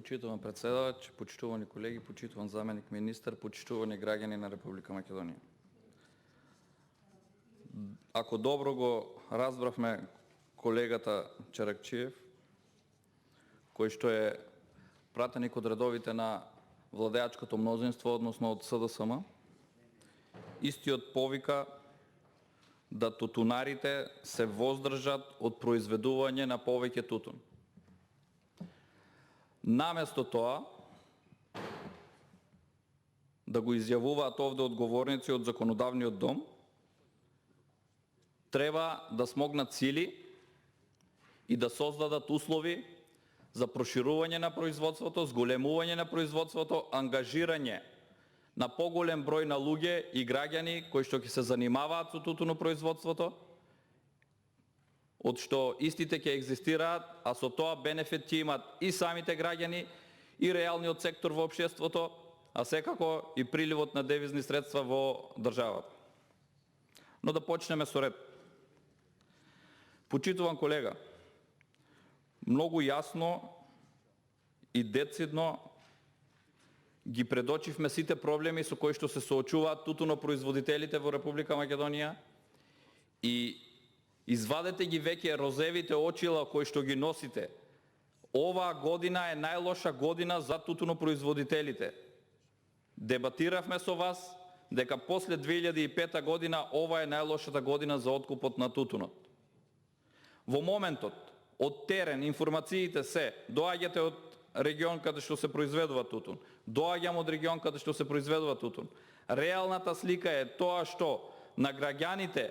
Почитуван председавач, почитувани колеги, почитуван заменик министър, почитувани граѓани на Република Македонија. Ако добро го разбравме колегата Чаракчиев, кој што е пратеник од редовите на владеачкото мнозинство, односно од СДСМ, истиот повика да тутунарите се воздржат од произведување на повеќе тутун. Наместо тоа, да го изјавуваат овде одговорници од законодавниот дом, треба да смогнат сили и да создадат услови за проширување на производството, зголемување на производството, ангажирање на поголем број на луѓе и граѓани кои што ќе се занимаваат со тутунопроизводството, од што истите ќе екзистираат, а со тоа бенефит ќе имат и самите граѓани, и реалниот сектор во општеството, а секако и приливот на девизни средства во државата. Но да почнеме со ред. Почитуван колега, многу јасно и децидно ги предочивме сите проблеми со кои што се соочуваат тутунопроизводителите во Република Македонија и извадете ги веќе розевите очила кои што ги носите. Оваа година е најлоша година за тутунопроизводителите. Дебатиравме со вас дека после 2005 година ова е најлошата година за откупот на тутунот. Во моментот, од терен, информациите се, доаѓате од регион каде што се произведува тутун, доаѓам од регион каде што се произведува тутун. Реалната слика е тоа што на граѓаните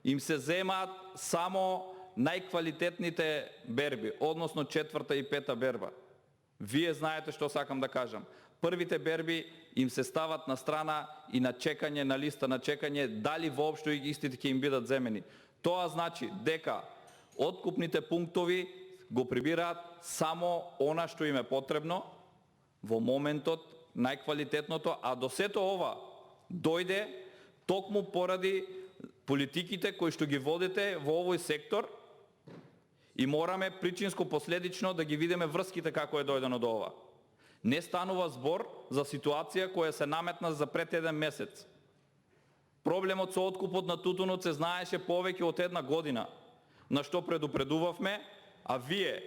им се земаат само најквалитетните берби, односно четврта и пета берба. Вие знаете што сакам да кажам. Првите берби им се стават на страна и на чекање, на листа на чекање, дали воопшто и истите ќе им бидат земени. Тоа значи дека откупните пунктови го прибираат само она што им е потребно во моментот, најквалитетното, а до сето ова дојде токму поради политиките кои што ги водите во овој сектор и мораме причинско-последично да ги видиме врските како е дојдено до ова. Не станува збор за ситуација која се наметна за пред еден месец. Проблемот со откупот на тутунот се знаеше повеќе од една година, на што предупредувавме, а вие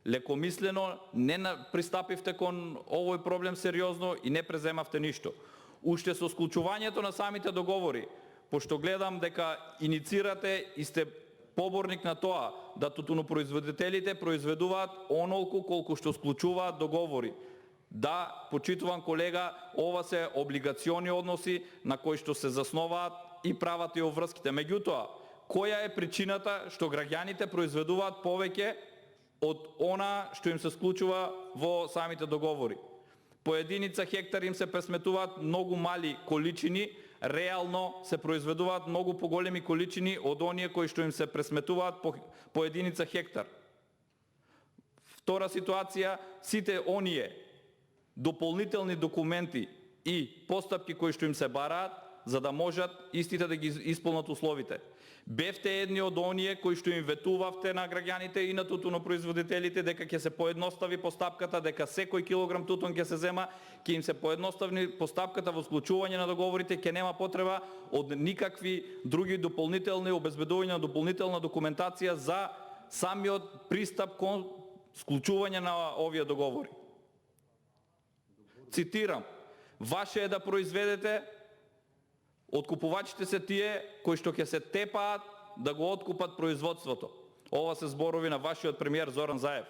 лекомислено не пристапивте кон овој проблем сериозно и не преземавте ништо. Уште со склучувањето на самите договори, пошто гледам дека иницирате и сте поборник на тоа да тутунопроизводителите произведуваат онолку колку што склучуваат договори. Да, почитуван колега, ова се облигациони односи на кои што се засноваат и прават и обврските. Меѓутоа, која е причината што граѓаните произведуваат повеќе од она што им се склучува во самите договори? По единица хектар им се пресметуваат многу мали количини, реално се произведуваат многу поголеми количини од оние кои што им се пресметуваат по единица хектар. Втора ситуација, сите оние дополнителни документи и постапки кои што им се бараат, за да можат истите да ги исполнат условите. Бевте едни од оние кои што им ветувавте на граѓаните и на тутунопроизводителите дека ќе се поедностави постапката, дека секој килограм тутун ќе се зема, ќе им се поедностави постапката во склучување на договорите, ќе нема потреба од никакви други дополнителни обезбедувања на дополнителна документација за самиот пристап кон склучување на овие договори. Цитирам: "Ваше е да произведете, откупувачите се тие кои што ќе се тепаат да го откупат производството." Ова се зборови на вашиот премиер Зоран Заев.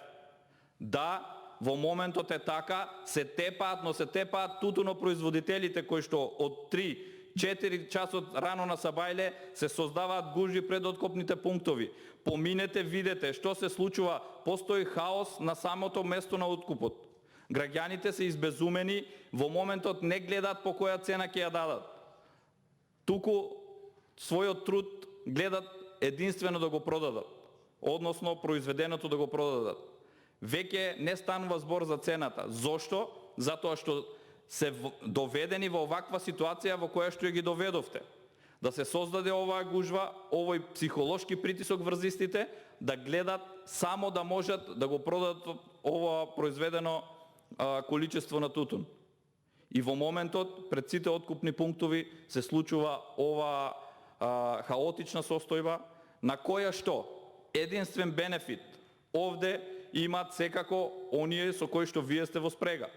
Да, во моментот е така, се тепаат, но се тепаат тутунопроизводителите кои што од 3-4 часот рано на сабајле се создаваат гужви пред откупните пунктови. Поминете, видете што се случува, постои хаос на самото место на откупот. Граѓаните се избезумени, во моментот не гледаат по која цена ќе ја дадат. Туку својот труд гледат единствено да го продадат, односно произведеното да го продадат. Веќе не станува збор за цената. Зошто? Затоа што се доведени во оваква ситуација во која што ја ги доведовте. Да се создаде оваа гужва, овој психолошки притисок врз истите, да гледат само да можат да го продадат ова произведено количество на тутун. И во моментот, пред сите откупни пунктови, се случува ова хаотична состојба, на која што единствен бенефит овде имат секако оние со кои што вие сте во спрега.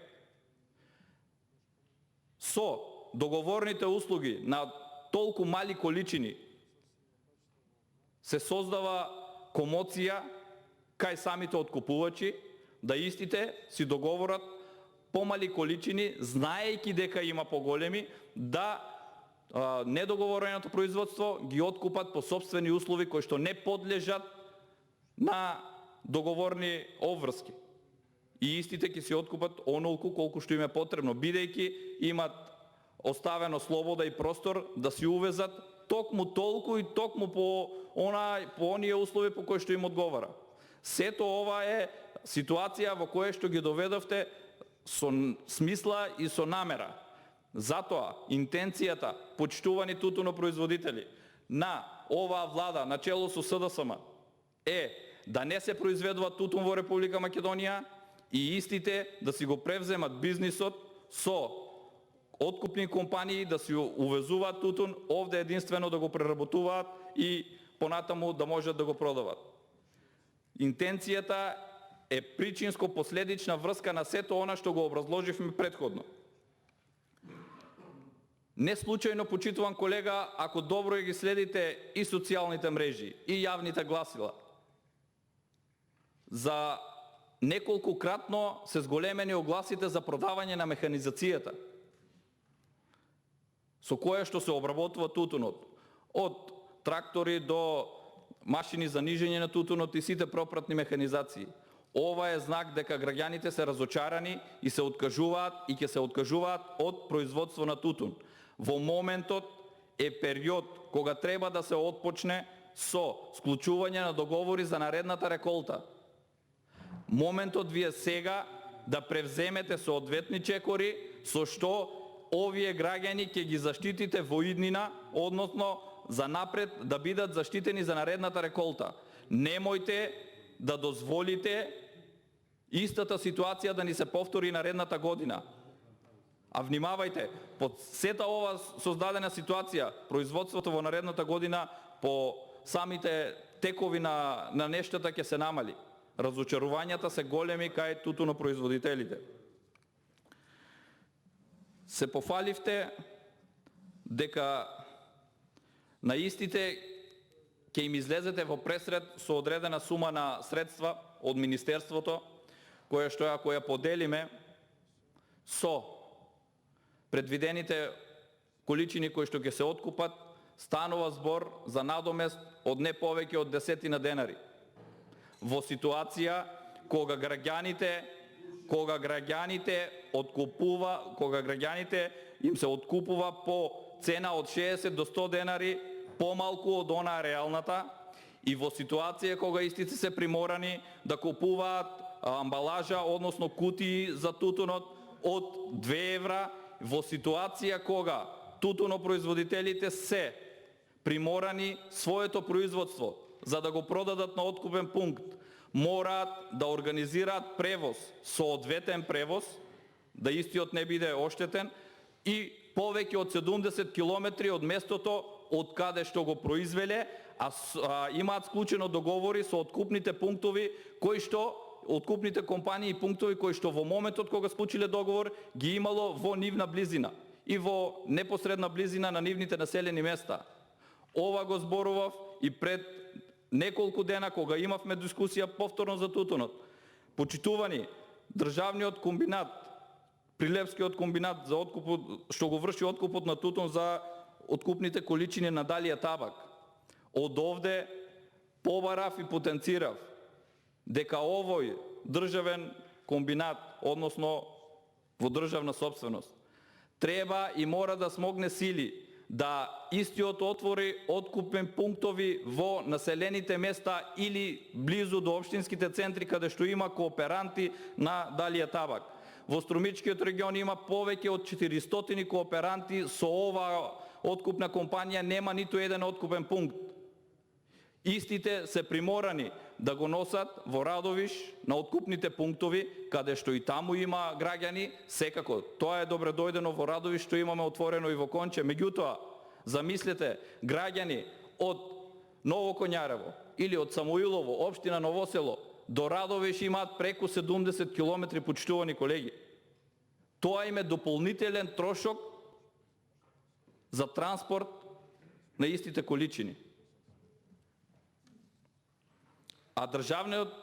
Со договорните услуги на толку мали количини се создава комоција кај самите откупувачи да истите си договорат помали количини, знаејќи дека има поголеми, да недоговореното производство ги откупат по сопствени услови кои што не подлежат на договорни обврски. И истите ќе си откупат онолку колку што им е потребно, бидејќи имат оставено слобода и простор да си увезат токму толку и токму по оние услови по кои што им одговара. Сето ова е ситуација во која што ги доведовте со смисла и со намера. Затоа интенцијата, почитувани тутунопроизводители, на оваа влада на чело со СДСМ е да не се произведува тутун во Република Македонија и истите да си го превземат бизнисот со откупни компании, да си увезуваат тутун, овде единствено да го преработуваат и понатаму да можат да го продават. Интенцијата е причинско-последична врска на сето она што го образложивме претходно. Не случајно, почитуван колега, ако добро ги следите и социјалните мрежи, и јавните гласила, за неколкократно се зголемени огласите за продавање на механизацијата, со која што се обработува тутунот, од трактори до машини за нижење на тутунот и сите пропратни механизации. Ова е знак дека граѓаните се разочарани и се откажуваат и ќе се откажуваат од производство на тутун. Во моментот е период кога треба да се отпочне со склучување на договори за наредната реколта. Моментот ви е сега да превземете соодветни чекори со што овие граѓани ќе ги заштитите во иднина, односно за напред да бидат заштитени за наредната реколта. Немојте да дозволите истата ситуација да ни се повтори наредната година. А внимавајте, под сета ова создадена ситуација, производството во наредната година по самите текови на нештата ќе се намали. Разочарувањата се големи кај тутунопроизводителите. Се пофаливте дека на истите ќе им излезете во пресред со одредена сума на средства од Министерството, која што ако ја поделиме со предвидените количини кои што ќе се откупат, станува збор за надомест од не повеќе од 10 денари. Во ситуација кога граѓаните им се откупува по цена од 60 до 100 денари помалку од онаа реалната, и во ситуација кога истите се приморани да купуваат амбалажа, односно кутии за тутунот од 2 евра, во ситуација кога тутунопроизводителите се приморани своето производство за да го продадат на откупен пункт, мораат да организираат превоз, соодветен превоз, да истиот не биде оштетен, и повеќе од 70 километри од местото од каде што го произвеле, имаат склучено договори со откупните пунктови откупните компании и пунктови кои што во моментот кога склучиле договор ги имало во нивна близина и во непосредна близина на нивните населени места. Ова го зборував и пред неколку дена кога имавме дискусија повторно за тутунот. Почитувани, државниот комбинат, Прилепскиот комбинат за откупот, што го врши откупот на тутун за откупните количини на Далија табак, од овде побарав и потенцирав дека овој државен комбинат, односно во државна сопственост, треба и мора да смогне сили да истиот отвори откупен пунктови во населените места или близу до општинските центри каде што има кооперанти на Далија табак. Во Струмичкиот регион има повеќе од 400 кооперанти, со оваа откупна компанија нема ниту еден откупен пункт. Истите се приморани да го носат во Радовиш на откупните пунктови, каде што и таму има граѓани, секако. Тоа е добредојдено во Радовиш, што имаме отворено и во Конче. Меѓутоа, замислете, граѓани од Ново Коњарево или од Самуилово, општина Новосело, до Радовиш имаат преку 70 километри, почитувани колеги. Тоа им е дополнителен трошок за транспорт на истите количини. А државниот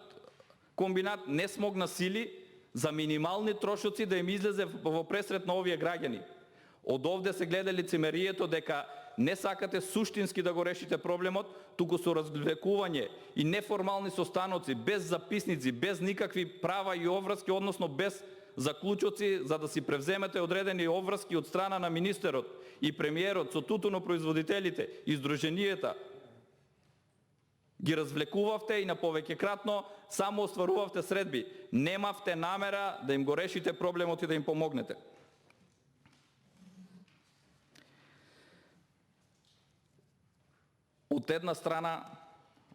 комбинат не смогна сили за минимални трошоци да им излезе во пресрет на овие граѓани. Од овде се гледа лицемерието дека не сакате суштински да го решите проблемот, туку со развлекување и неформални состаноци, без записници, без никакви права и обврски, односно без заклучоци, за да си превземете одредени обврски од страна на министерот и премиерот со тутунопроизводителите и здруженијата, ги развлекувавте и на повеќекратно само остварувавте средби. Немавте намера да им го решите проблемот и да им помогнете. Од една страна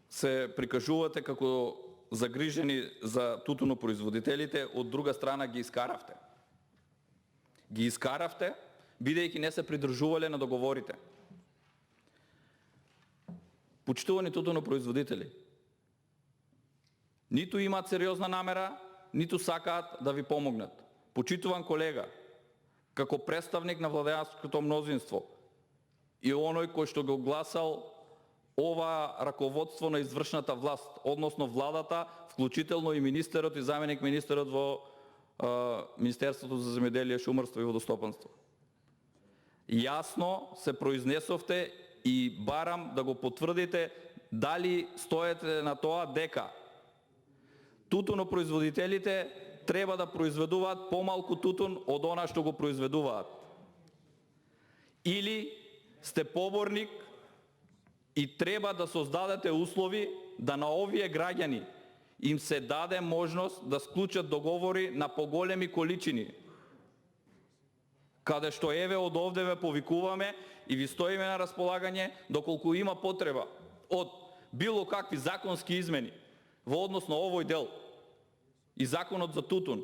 се прикажувате како загрижени за тутунопроизводителите, од друга страна ги искаравте. Ги искаравте, бидејќи не се придржувале на договорите. Почитувани тутунопроизводители, ниту имаат сериозна намера, ниту сакаат да ви помогнат. Почитуван колега, како представник на владеачкото мнозинство и оној кој што го гласал ова раководство на извршната власт, односно владата, вклучително и министерот и заменик министерот во Министерството за земјоделие, шумарство и водостопанство. Јасно се произнесовте и барам да го потврдите дали стоете на тоа дека тутунопроизводителите треба да произведуваат помалку тутун од она што го произведуваат. Или сте поборник и треба да создадете услови да на овие граѓани им се даде можност да склучат договори на поголеми количини, каде што еве од овде ве повикуваме и ви стоиме на располагање доколку има потреба од било какви законски измени во однос на овој дел и законот за тутун,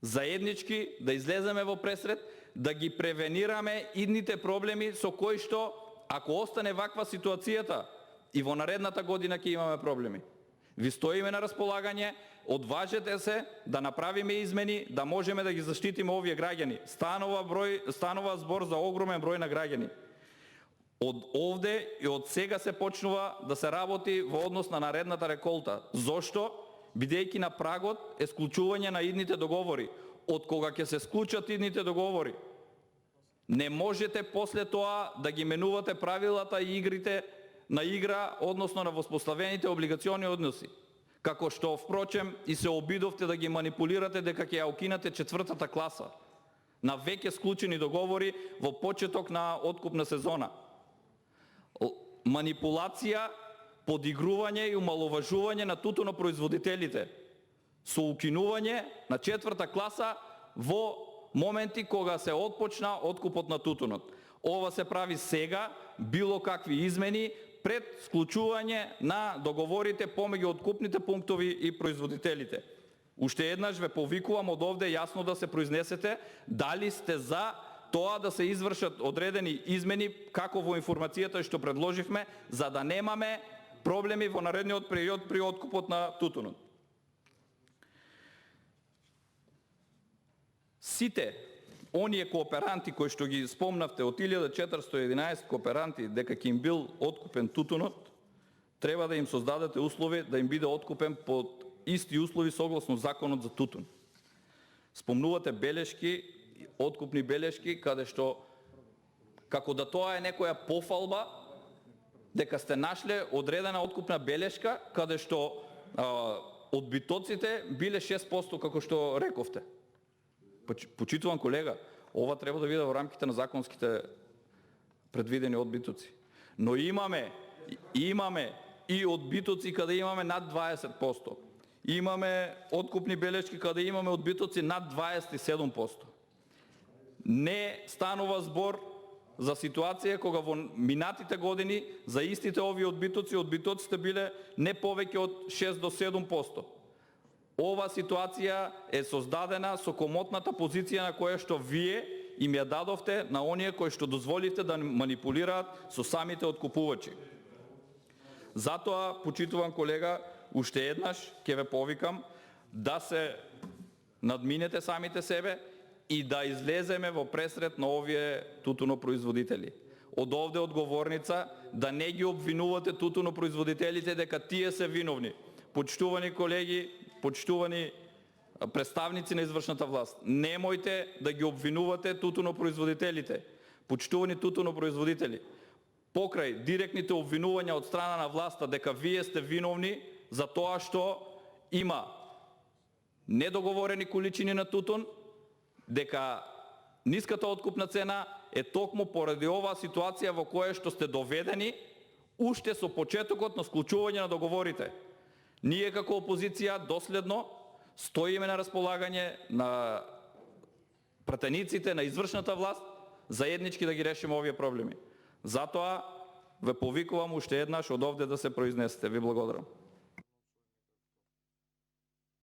заеднички да излеземе во пресрет, да ги превенираме идните проблеми со кои што, ако остане ваква ситуацијата, и во наредната година ќе имаме проблеми. Ви стоиме на располагање, одважете се да направиме измени, да можеме да ги заштитиме овие граѓани. Станува збор за огромен број на граѓани. Од овде и од сега се почнува да се работи во однос на наредната реколта. Зошто? Бидејќи на прагот е склучување на идните договори. Од кога ќе се склучат идните договори, не можете после тоа да ги менувате правилата и игрите на игра, односно на воспоставените облигациони односи. Како што, впрочем, и се обидовте да ги манипулирате дека ќе ја укинете четвртата класа на веќе склучени договори во почеток на откупна сезона. Манипулација, подигрување и умаловажување на тутунопроизводителите со укинување на четврта класа во моменти кога се отпочна откупот на тутунот. Ова се прави сега, било какви измени, пред склучување на договорите помеѓу откупните пунктови и производителите. Уште еднаш ве повикувам од овде јасно да се произнесете дали сте за тоа да се извршат одредени измени како во информацијата што предложивме, за да немаме проблеми во наредниот период при откупот на тутунот. Сите оние кооперанти кои што ги спомнавте, од 1411 кооперанти, дека ќе им бил откупен тутунот, треба да им создадете услови да им биде откупен под исти услови согласно законот за тутун. Спомнувате белешки, откупни белешки, каде што, како да тоа е некоја пофалба, дека сте нашле одредена откупна белешка, каде што одбитоците биле 6%, како што рековте. Почитуван колега, ова треба да биде во рамките на законските предвидени одбитоци. Но имаме и одбитоци каде имаме над 20%. Имаме откупни белешки каде имаме одбитоци над 27%. Не станува збор за ситуација кога во минатите години за истите овие одбитоците биле не повеќе од 6 до 7%. Ова ситуација е создадена со комотната позиција на која што вие им ја дадовте на оние кои што дозволите да манипулираат со самите откупувачи. Затоа, почитуван колега, уште еднаш ќе ве повикам да се надминете самите себе и да излеземе во пресред на овие тутунопроизводители. Од овде одговорница да не ги обвинувате тутунопроизводителите дека тие се виновни. Почитувани колеги, почитувани представници на извршната власт, немојте да ги обвинувате тутунопроизводителите. Почитувани тутунопроизводители, покрај директните обвинувања од страна на власта дека вие сте виновни за тоа што има недоговорени количини на тутун, дека ниската откупна цена е токму поради оваа ситуација во која што сте доведени уште со почетокот на склучување на договорите. Ние како опозиција доследно стоиме на располагање на пратениците на извршната власт заеднички да ги решиме овие проблеми. Затоа ве повикувам уште еднаш од овде да се произнесете. Ви благодарам.